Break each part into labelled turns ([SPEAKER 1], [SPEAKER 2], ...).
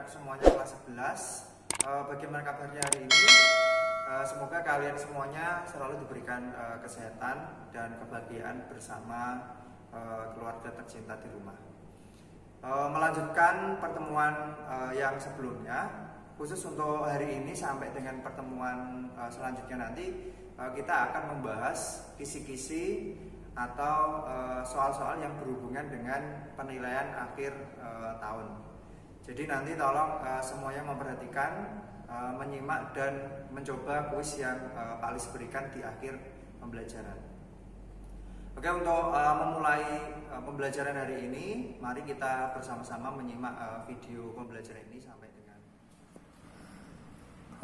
[SPEAKER 1] anak-anak semuanya kelas 11. Bagaimana kabarnya hari ini? Semoga kalian semuanya selalu diberikan kesehatan dan kebahagiaan bersama keluarga tercinta di rumah. Melanjutkan pertemuan yang sebelumnya, khusus untuk hari ini sampai dengan pertemuan selanjutnya nanti, kita akan membahas kisi-kisi atau soal-soal yang berhubungan dengan penilaian akhir tahun. Jadi nanti tolong semuanya memperhatikan, menyimak dan mencoba kuis yang Pak Alis berikan di akhir pembelajaran. Oke, untuk memulai pembelajaran hari ini, mari kita bersama-sama menyimak video pembelajaran ini sampai dengan.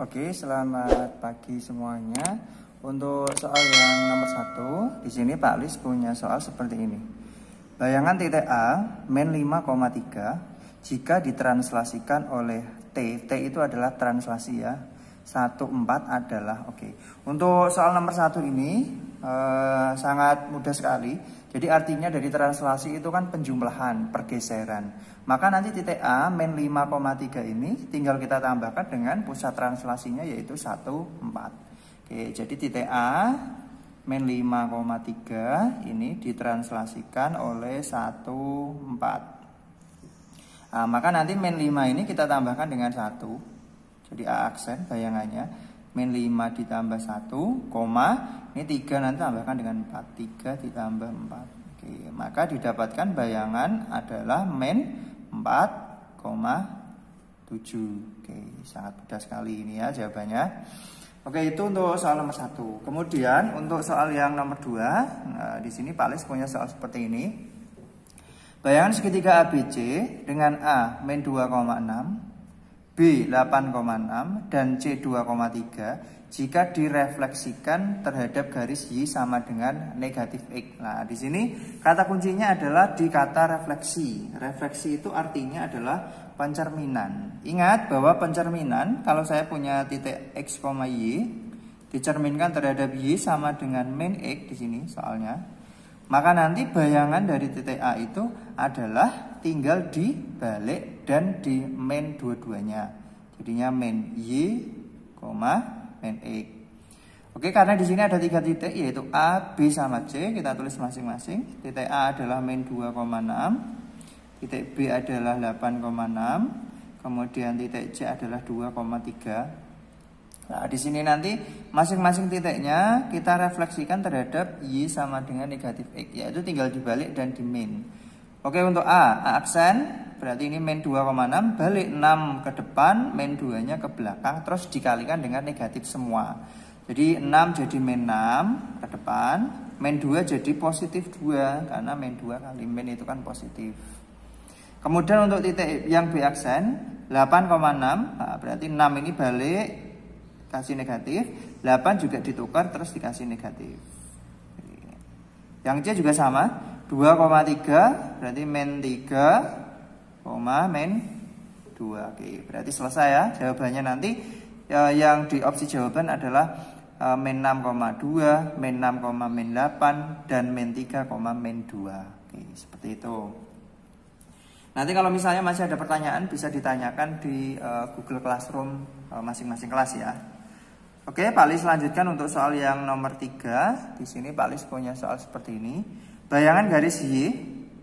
[SPEAKER 2] Oke, selamat pagi semuanya. Untuk soal yang nomor 1, di sini Pak Alis punya soal seperti ini. Bayangan titik A, min 5,3 jika ditranslasikan oleh T itu adalah translasi ya. 14 adalah oke. Untuk soal nomor 1 ini sangat mudah sekali. Jadi artinya dari translasi itu kan penjumlahan, pergeseran. Maka nanti titik A min 5,3 ini tinggal kita tambahkan dengan pusat translasinya yaitu 14. Oke, jadi titik A min 5,3 ini ditranslasikan oleh 14. Nah, maka nanti min 5 ini kita tambahkan dengan 1. Jadi A aksen bayangannya min 5 ditambah 1, koma ini 3 nanti tambahkan dengan 4. 3 ditambah 4. Oke, maka didapatkan bayangan adalah min 4,7. Oke, sangat mudah sekali ini ya jawabannya. Oke, itu untuk soal nomor 1. Kemudian untuk soal yang nomor 2, nah, di sini Pak Alis punya soal seperti ini. Bayangan segitiga ABC dengan A min 2,6, B 8,6 dan C 2,3 jika direfleksikan terhadap garis Y sama dengan negatif X. Nah, di sini kata kuncinya adalah di kata refleksi. Refleksi itu artinya adalah pencerminan. Ingat bahwa pencerminan kalau saya punya titik X, Y dicerminkan terhadap Y sama dengan min X di sini soalnya. Maka nanti bayangan dari titik A itu adalah tinggal dibalik dan di min dua-duanya. Jadinya min Y, min X. Oke, karena di sini ada 3 titik yaitu A, B sama C, kita tulis masing-masing. Titik A adalah min 2,6, titik B adalah 8,6, kemudian titik C adalah 2,3. Nah, di sini nanti masing-masing titiknya kita refleksikan terhadap Y sama dengan negatif X, yaitu tinggal dibalik dan di min. Oke, untuk A aksen, berarti ini min 2,6, balik 6 ke depan, min 2-nya ke belakang, terus dikalikan dengan negatif semua. Jadi 6 jadi min 6 ke depan, min 2 jadi positif 2, karena min 2 kali min itu kan positif. Kemudian untuk titik yang B aksen, 8,6, nah, berarti 6 ini balik, kasih negatif, 8 juga ditukar terus dikasih negatif. Yang C juga sama, 2,3 berarti min 3, min 2. Oke, berarti selesai ya jawabannya nanti. Yang di opsi jawaban adalah min 6,2, min 6, min 8 dan min 3, min 2. Oke, seperti itu. Nanti kalau misalnya masih ada pertanyaan bisa ditanyakan di Google Classroom masing-masing kelas ya. Oke, Pak Alis lanjutkan untuk soal yang nomor 3. Di sini Pak Alis punya soal seperti ini. Bayangan garis Y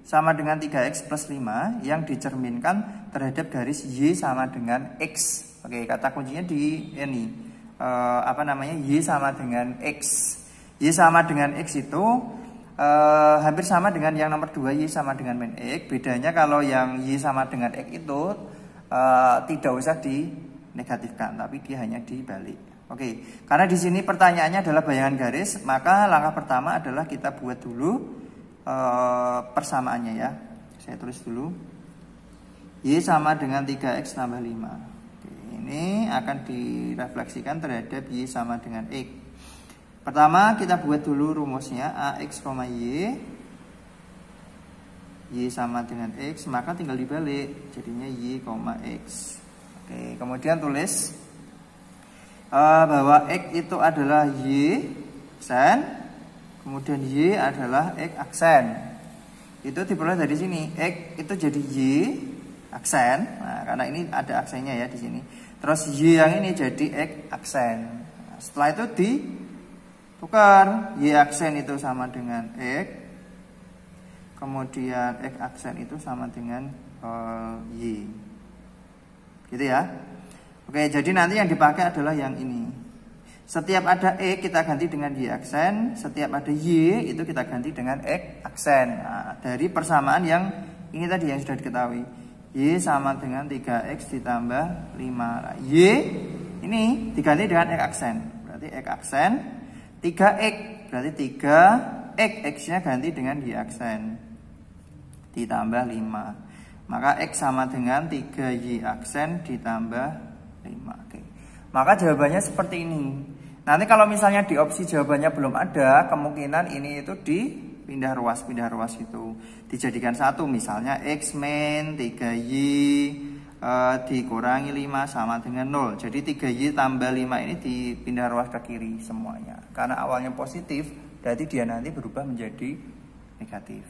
[SPEAKER 2] sama dengan 3X plus 5 yang dicerminkan terhadap garis Y sama dengan X. Oke, kata kuncinya di ini. Y sama dengan X. Y sama dengan X itu hampir sama dengan yang nomor 2, Y sama dengan min X. Bedanya kalau yang Y sama dengan X itu tidak usah dinegatifkan, tapi dia hanya dibalik. Oke, karena di sini pertanyaannya adalah bayangan garis, maka langkah pertama adalah kita buat dulu persamaannya ya. Saya tulis dulu. Y sama dengan 3X tambah 5. Oke, ini akan direfleksikan terhadap Y sama dengan X. Pertama kita buat dulu rumusnya AX, Y. Y sama dengan X, maka tinggal dibalik. Jadinya Y, X. Oke, kemudian tulis bahwa X itu adalah Y aksen, kemudian Y adalah X aksen. Itu diperoleh dari sini. X itu jadi Y, aksen. Nah, karena ini ada aksennya ya di sini. Terus Y yang ini jadi X aksen. Nah, setelah itu ditukar, Y aksen itu sama dengan X. Kemudian X aksen itu sama dengan Y. Gitu ya. Oke, jadi nanti yang dipakai adalah yang ini. Setiap ada E kita ganti dengan Y aksen, setiap ada Y itu kita ganti dengan X aksen. Nah, dari persamaan yang ini tadi yang sudah diketahui. Y sama dengan 3X ditambah 5. Nah, Y ini diganti dengan X aksen. Berarti X aksen 3X, berarti 3X, X-nya ganti dengan Y aksen ditambah 5. Maka X sama dengan 3Y aksen ditambah 5. Oke. Maka jawabannya seperti ini. Nanti kalau misalnya di opsi jawabannya belum ada, kemungkinan ini itu dipindah ruas itu dijadikan satu, misalnya X min 3Y dikurangi 5 sama dengan 0. Jadi 3Y tambah 5 ini dipindah ruas ke kiri semuanya. Karena awalnya positif, berarti dia nanti berubah menjadi negatif.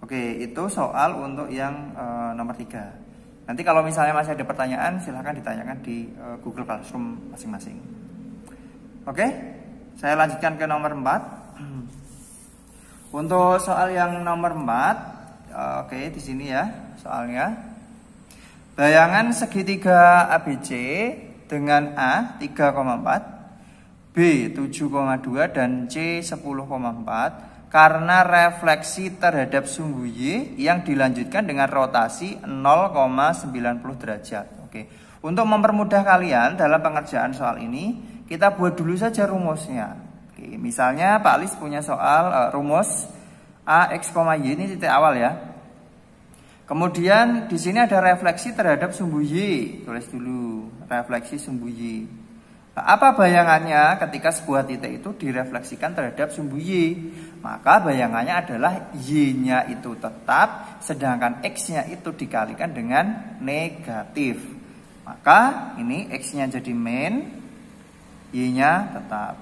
[SPEAKER 2] Oke, itu soal untuk yang nomor 3. Nanti kalau misalnya masih ada pertanyaan, silahkan ditanyakan di Google Classroom masing-masing. Oke, saya lanjutkan ke nomor 4. Untuk soal yang nomor 4, oke, di sini ya soalnya. Bayangan segitiga ABC dengan A 3,4, B 7,2 dan C 10,4 karena refleksi terhadap sumbu Y yang dilanjutkan dengan rotasi 0,90 derajat. Oke. Untuk mempermudah kalian dalam pengerjaan soal ini, kita buat dulu saja rumusnya. Oke, misalnya Pak Alis punya soal rumus AX, Y, ini titik awal ya. Kemudian di sini ada refleksi terhadap sumbu Y. Tulis dulu, refleksi sumbu Y. Nah, apa bayangannya ketika sebuah titik itu direfleksikan terhadap sumbu Y? Maka bayangannya adalah Y-nya itu tetap, sedangkan X-nya itu dikalikan dengan negatif. Maka ini X-nya jadi min, Y-nya tetap.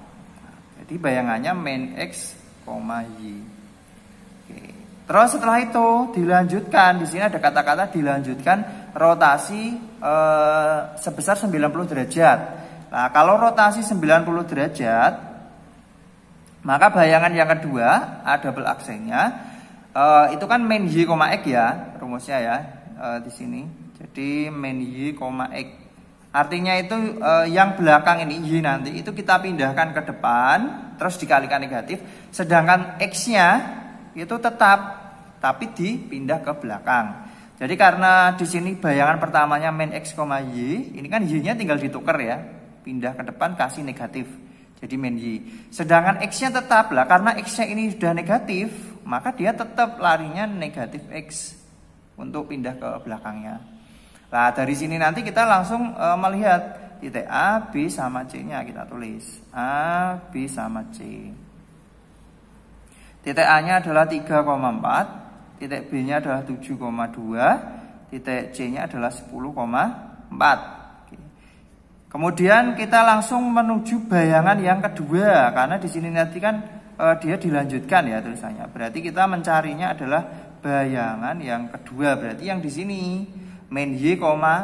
[SPEAKER 2] Jadi bayangannya min X, Y. Oke. Terus setelah itu dilanjutkan, di sini ada kata-kata dilanjutkan rotasi sebesar 90 derajat. Nah, kalau rotasi 90 derajat, maka bayangan yang kedua, A double aksennya, itu kan min Y, X ya, rumusnya ya, di sini. Jadi min Y, X. Artinya itu yang belakang ini Y nanti itu kita pindahkan ke depan, terus dikalikan negatif. Sedangkan X-nya itu tetap, tapi dipindah ke belakang. Jadi karena di sini bayangan pertamanya min X, Y, ini kan Y-nya tinggal ditukar ya, pindah ke depan kasih negatif. Jadi min Y. Sedangkan X-nya tetap lah, karena X-nya ini sudah negatif, maka dia tetap larinya negatif X untuk pindah ke belakangnya. Nah, dari sini nanti kita langsung melihat titik A, B sama C-nya kita tulis. A, B sama C. Titik A-nya adalah 3,4, titik B-nya adalah 7,2, titik C-nya adalah 10,4. Kemudian kita langsung menuju bayangan yang kedua, karena di sini nanti kan dia dilanjutkan ya tulisannya. Berarti kita mencarinya adalah bayangan yang kedua. Berarti yang di sini min Y,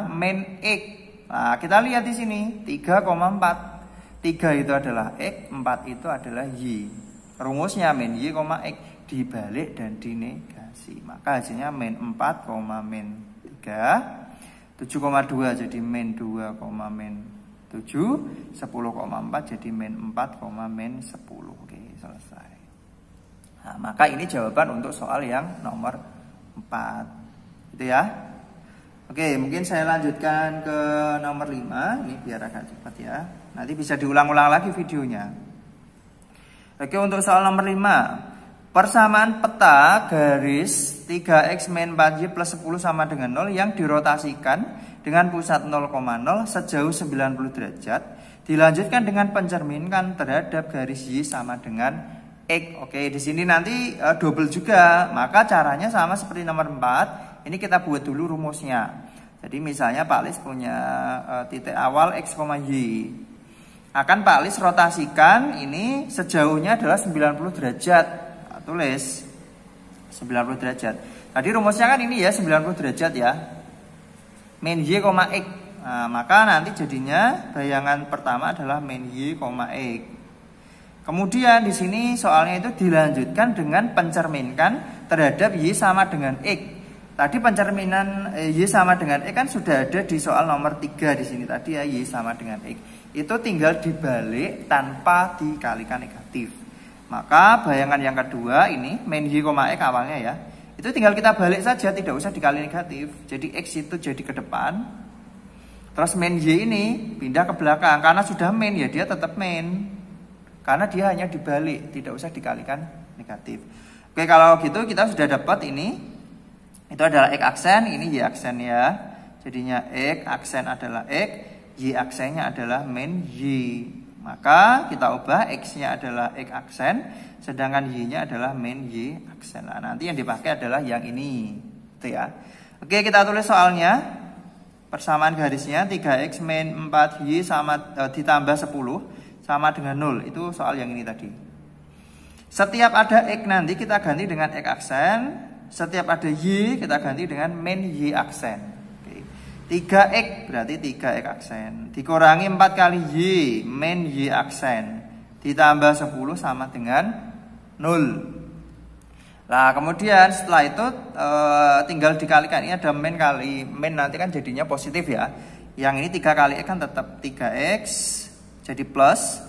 [SPEAKER 2] min X. Nah, kita lihat di sini 3,4. 3 itu adalah X, 4 itu adalah Y. Rumusnya min Y, X dibalik dan dinegasi. Maka hasilnya min 4, min 3. 7,2 jadi min 2, min 7. 10,4 jadi min 4, min 10. Oke, selesai. Nah, maka ini jawaban untuk soal yang nomor 4. Gitu ya. Oke, mungkin saya lanjutkan ke nomor 5. Ini biar agak cepat ya. Nanti bisa diulang-ulang lagi videonya. Oke, untuk soal nomor 5. Persamaan peta garis 3X min 4Y plus 10 sama dengan 0 yang dirotasikan dengan pusat 0,0 sejauh 90 derajat. Dilanjutkan dengan pencerminkan terhadap garis Y sama dengan X. Oke, di sini nanti double juga. Maka caranya sama seperti nomor 4. Ini kita buat dulu rumusnya. Jadi misalnya Pak Alis punya titik awal X, Y. Akan Pak Alis rotasikan ini sejauhnya adalah 90 derajat. Nah, tulis 90 derajat. Tadi rumusnya kan ini ya 90 derajat ya. Min Y, X. Nah, maka nanti jadinya bayangan pertama adalah min Y, X. Kemudian di sini soalnya itu dilanjutkan dengan pencerminkan terhadap Y sama dengan X. Tadi pencerminan Y sama dengan X kan sudah ada di soal nomor 3 di sini tadi ya, Y sama dengan X. Itu tinggal dibalik tanpa dikalikan negatif. Maka bayangan yang kedua ini min Y, X awalnya ya. Itu tinggal kita balik saja, tidak usah dikali negatif. Jadi X itu jadi ke depan. Terus min Y ini pindah ke belakang. Karena sudah min ya dia tetap min. Karena dia hanya dibalik, tidak usah dikalikan negatif. Oke, kalau gitu kita sudah dapat ini. Itu adalah X aksen, ini Y aksen ya. Jadinya X aksen adalah X, Y aksennya adalah min Y. Maka kita ubah X-nya adalah X aksen, sedangkan Y-nya adalah min Y aksen. Nah, nanti yang dipakai adalah yang ini. Itu ya. Oke, kita tulis soalnya. Persamaan garisnya 3X min 4Y sama ditambah 10 sama dengan 0. Itu soal yang ini tadi. Setiap ada X nanti kita ganti dengan X aksen. Setiap ada Y kita ganti dengan min Y aksen. Oke. 3X berarti 3X aksen. Dikurangi 4 kali Y min Y aksen. Ditambah 10 sama dengan 0. Nah kemudian setelah itu tinggal dikalikan. Ini ada min kali min, nanti kan jadinya positif ya. Yang ini 3 kali X kan tetap 3X. Jadi plus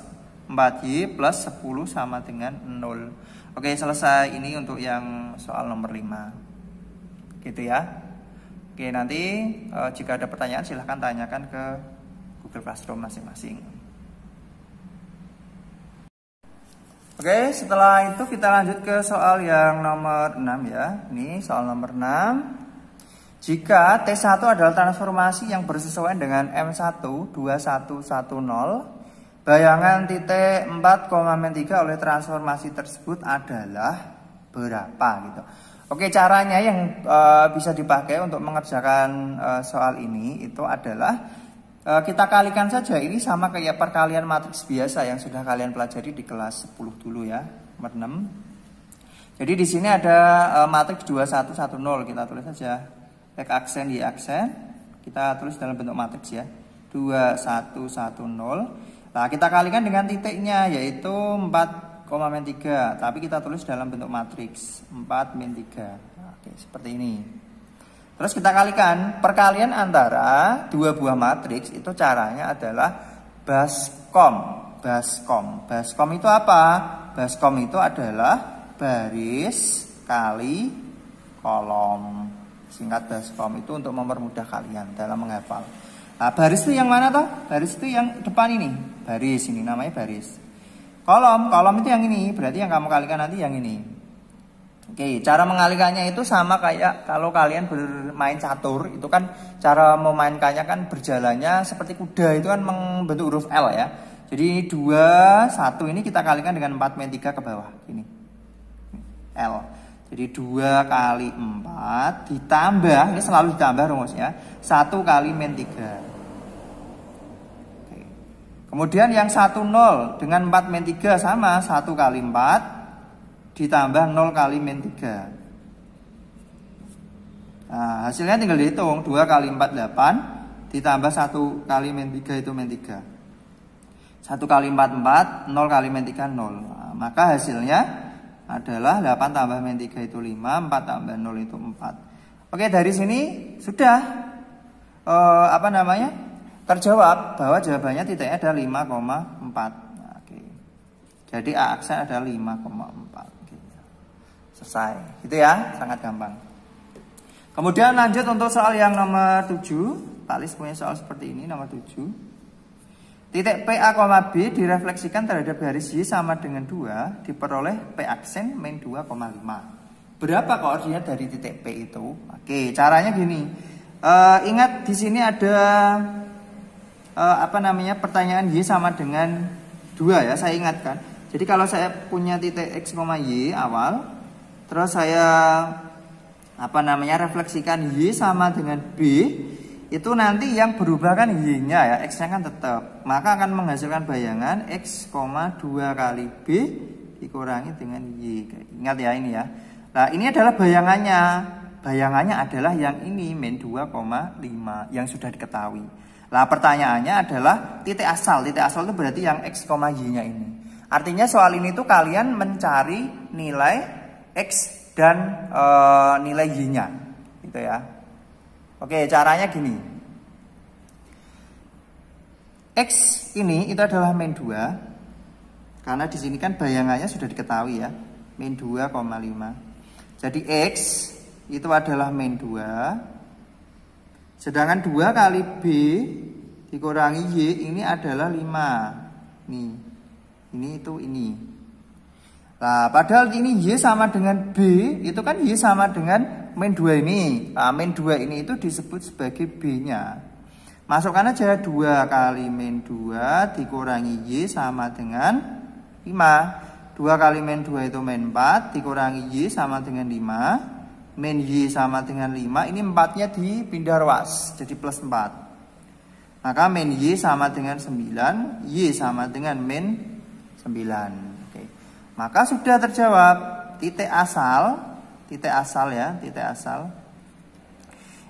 [SPEAKER 2] 4Y plus 10 sama dengan 0. Oke, selesai. Ini untuk yang soal nomor 5. Gitu ya. Oke, nanti jika ada pertanyaan silahkan tanyakan ke Google Classroom masing-masing. Oke, setelah itu kita lanjut ke soal yang nomor 6 ya. Ini soal nomor 6. Jika T1 adalah transformasi yang bersesuaian dengan M1 2110, bayangan titik 4,3 oleh transformasi tersebut adalah berapa gitu. Oke, caranya yang bisa dipakai untuk mengerjakan soal ini itu adalah kita kalikan saja ini sama kayak perkalian matriks biasa yang sudah kalian pelajari di kelas 10 dulu ya, nomor 6. Jadi di sini ada matriks 2110, kita tulis saja X aksen Y aksen, kita tulis dalam bentuk matriks ya, 2110. Nah, kita kalikan dengan titiknya yaitu 4,3, tapi kita tulis dalam bentuk matriks 4-3. Oke, seperti ini. Terus kita kalikan perkalian antara dua buah matriks itu caranya adalah baskom. Baskom itu apa? Baskom itu adalah baris kali kolom. Singkat baskom itu untuk mempermudah kalian dalam menghafal. Nah, baris itu yang mana toh? Baris itu yang depan ini. Baris ini namanya baris. Kolom itu yang ini. Berarti yang kamu kalikan nanti yang ini. Oke, cara mengalikannya itu sama kayak kalau kalian bermain catur. Itu kan cara memainkannya kan berjalannya seperti kuda. Itu kan membentuk huruf L ya. Jadi 2, 1 ini kita kalikan dengan 4-3 ke bawah. Ini L. Jadi 2 kali 4 ditambah, ini selalu ditambah rumusnya, 1 kali min 3. Oke. Kemudian yang 1 0 dengan 4 min 3 sama 1 kali 4 ditambah 0 kali min 3. Nah, hasilnya tinggal dihitung, 2 kali 4 8 ditambah 1 kali min 3 itu min 3. 1 kali 4 4, 0 kali min 3 0. Nah, maka hasilnya adalah 8 tambah min 3 itu 5, 4 tambah 0 itu 4. Oke, dari sini sudah terjawab bahwa jawabannya titiknya ada 5,4. Oke. Jadi A aksen ada 5,4. Oke. Selesai. Gitu ya, sangat gampang. Kemudian lanjut untuk soal yang nomor 7. Pak Lis punya soal seperti ini, nomor 7. Titik P A, B direfleksikan terhadap garis Y sama dengan 2 diperoleh P aksen min 2,5. Berapa koordinat dari titik P itu? Oke, caranya gini. Ingat di sini ada pertanyaan Y sama dengan 2 ya, saya ingatkan. Jadi kalau saya punya titik X, Y awal, terus saya refleksikan Y sama dengan B, itu nanti yang berubah kan Y-nya ya, X-nya kan tetap. Maka akan menghasilkan bayangan X, 2 kali B dikurangi dengan Y. Ingat ya ini ya. Nah, ini adalah bayangannya. bayangannya adalah yang ini min 2,5 yang sudah diketahui. Nah pertanyaannya adalah titik asal. Titik asal itu berarti yang X, Y nya ini. Artinya soal ini tuh kalian mencari nilai X dan nilai Y nya gitu ya. Oke, caranya gini. X ini itu adalah min 2. Karena di sini kan bayangannya sudah diketahui ya. Min 2,5. Jadi X itu adalah min 2. Sedangkan 2 kali B dikurangi Y ini adalah 5. Nih. Ini itu ini. Nah, padahal ini Y sama dengan B, itu kan Y sama dengan min 2 ini. Nah, min 2 ini itu disebut sebagai B-nya. Masukkan aja 2 kali min 2 dikurangi Y sama dengan 5. 2 kali min 2 itu min 4, dikurangi Y sama dengan 5. Min Y sama dengan 5, ini 4-nya dipindah ruas, jadi plus 4. Maka min Y sama dengan 9, Y sama dengan min 9. Oke. Maka sudah terjawab titik asal ya, titik asal.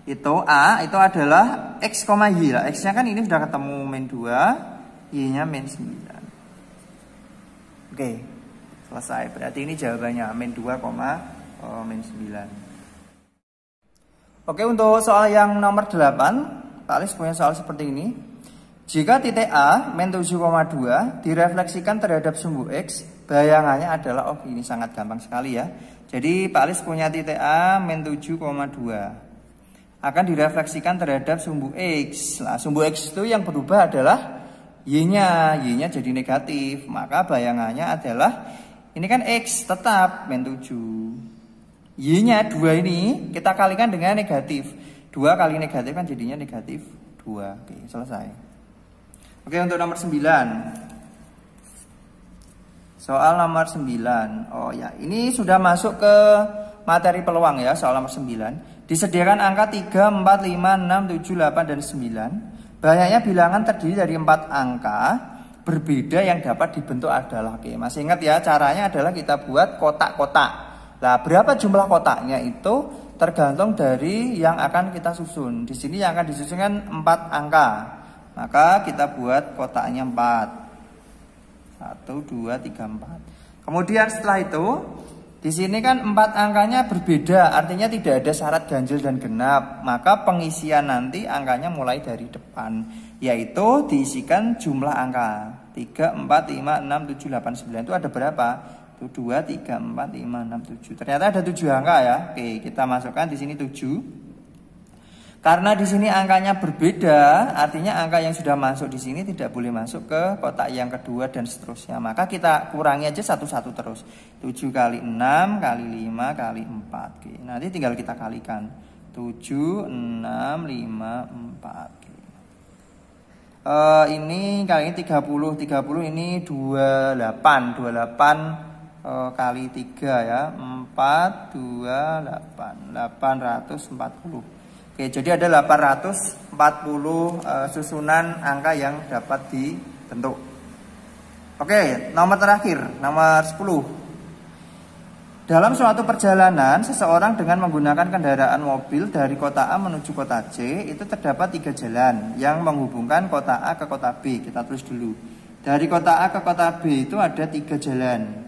[SPEAKER 2] Itu A, itu adalah X, Y lah. X-nya kan ini sudah ketemu min 2, Y-nya min 9. Oke. Selesai. Berarti ini jawabannya min 2, min 9. Oke, untuk soal yang nomor 8, Pak Alis punya soal seperti ini. Jika titik A min 7,2 direfleksikan terhadap sumbu X, bayangannya adalah, ini sangat gampang sekali ya. Jadi Pak Alis punya titik A min 7,2 akan direfleksikan terhadap sumbu X. Nah, sumbu X itu yang berubah adalah Y-nya jadi negatif. Maka bayangannya adalah ini kan X tetap min 7. Y-nya 2 ini kita kalikan dengan negatif. 2 kali negatif kan jadinya negatif 2. Oke, selesai. Oke, untuk nomor 9. Soal nomor 9. Oh ya, ini sudah masuk ke materi peluang ya, soal nomor 9. Disediakan angka 3, 4, 5, 6, 7, 8, dan 9. Banyaknya bilangan terdiri dari 4 angka. Berbeda yang dapat dibentuk adalah, oke, masih ingat ya, caranya adalah kita buat kotak-kotak. Nah, berapa jumlah kotaknya itu tergantung dari yang akan kita susun. Di sini yang akan disusun kan 4 angka. Maka kita buat kotaknya 4. 1, 2, 3, 4. Kemudian setelah itu, di sini kan 4 angkanya berbeda, artinya tidak ada syarat ganjil dan genap. Maka pengisian nanti angkanya mulai dari depan, yaitu diisikan jumlah angka 3, 4, 5, 6, 7, 8, 9. Itu ada berapa? Itu 2, 3, 4, 5, 6, 7. Ternyata ada 7 angka ya. Oke, kita masukkan di sini 7. Karena di sini angkanya berbeda, artinya angka yang sudah masuk di sini tidak boleh masuk ke kotak yang kedua dan seterusnya. Maka kita kurangi aja satu-satu terus. 7 kali 6 kali 5 kali 4. Oke, nanti tinggal kita kalikan. 7, 6, 5, 4. Oke. Ini kali ini 30. 30 ini 28. 28 kali 3 ya. 4, 28. 840. Oke, jadi ada 840 susunan angka yang dapat dibentuk. Oke, nomor terakhir, nomor 10. Dalam suatu perjalanan, seseorang dengan menggunakan kendaraan mobil dari kota A menuju kota C, itu terdapat 3 jalan yang menghubungkan kota A ke kota B. Kita tulis dulu. Dari kota A ke kota B itu ada 3 jalan.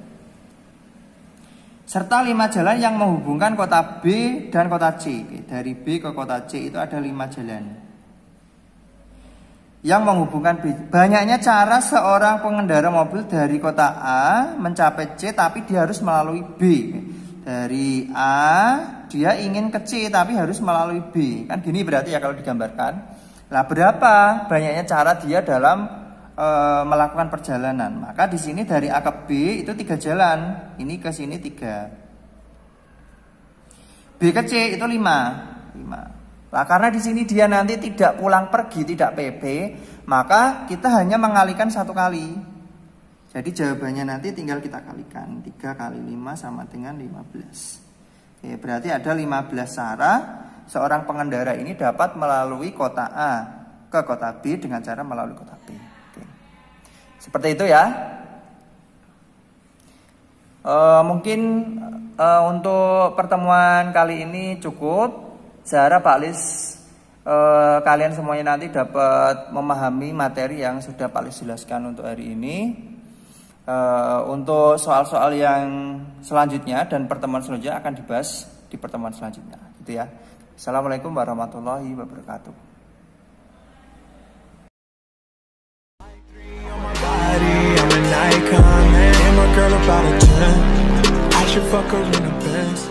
[SPEAKER 2] Serta 5 jalan yang menghubungkan kota B dan kota C. Dari B ke kota C itu ada 5 jalan yang menghubungkan B. Banyaknya cara seorang pengendara mobil dari kota A mencapai C, tapi dia harus melalui B. Dari A dia ingin ke C, tapi harus melalui B. Kan gini berarti ya kalau digambarkan. Nah, berapa banyaknya cara dia dalam melakukan perjalanan? Maka di sini dari A ke B itu 3 jalan. Ini ke sini 3. B ke C itu 5. Nah, karena di sini dia nanti tidak pulang pergi, tidak PP, maka kita hanya mengalihkan 1 kali. Jadi jawabannya nanti tinggal kita kalikan. 3 kali 5 sama dengan 15. Oke, berarti ada 15 cara seorang pengendara ini dapat melalui kota A ke kota B dengan cara melalui kota B. Seperti itu ya. Mungkin untuk pertemuan kali ini cukup. Saya harap Pak Lis kalian semuanya nanti dapat memahami materi yang sudah Pak Lis jelaskan untuk hari ini. Untuk soal-soal yang selanjutnya dan pertemuan selanjutnya akan dibahas di pertemuan selanjutnya, gitu ya. Assalamualaikum warahmatullahi wabarakatuh.
[SPEAKER 3] I'm an icon, man. And my girl about a 10. I should fuck her in a Benz.